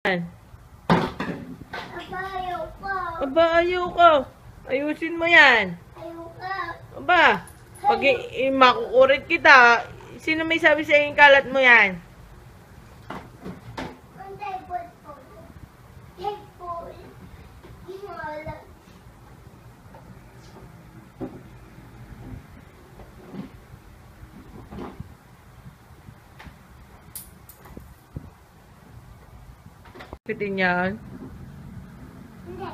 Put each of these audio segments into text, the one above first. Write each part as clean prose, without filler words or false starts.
Aba, ayaw ko. Aba, ayaw ko. Ayusin mo yan. Ayaw ko. Aba, pag makukurit kita, sino may sabi sa yung kalat mo yan? Ang table po. Table. Himala. Pitin yan. Hindi.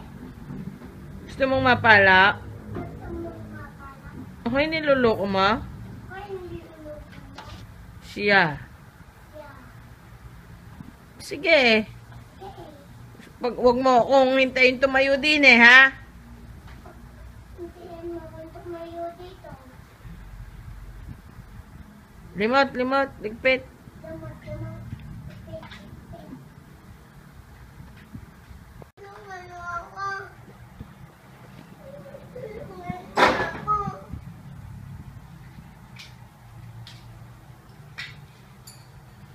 Gusto mong mapala? Gusto mo mapala? Ako yung niloloko mo? Ay, hindi ulo ko. Siya. Yeah. Sige. Okay. Wag mo akong hintayin tumayo din ha? Hintayin mo kung tumayo dito. Limot, ligpit. Tumot. Ano ako? Ako.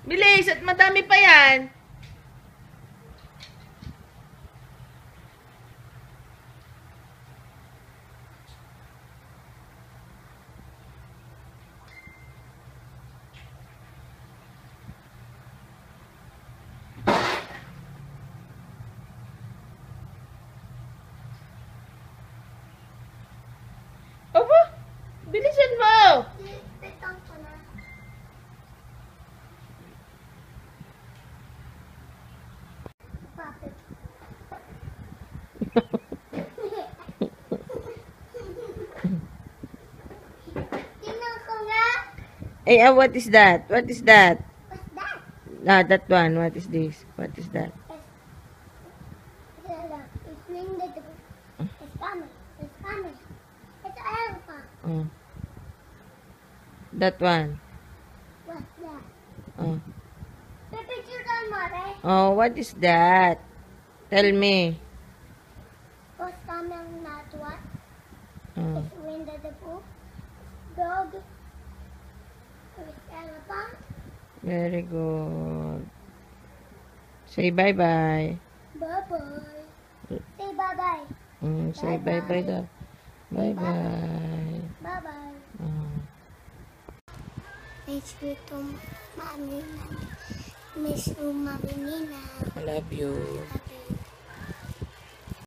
Bilis, at madami pa yan. Aba, bilisan mo. Petang ko na. Papit. Tingnan ko nga. What is that? What is that? What's that? That one. What is this? What is that? It's named the It's coming. It's coming. It's an elephant. Oh. That one. What's that? Oh. Picture on Mare. Oh, what is that? Tell me. What's coming? Not what? Oh. It's Winnie the Pooh. Dog. It's elephant. Very good. Say bye-bye. Bye-bye. Say bye-bye. Say bye-bye daw. Bye-bye. Bye-bye. Oh. Miss you to Mami. Miss you, Mami Nina. I love you. Love you.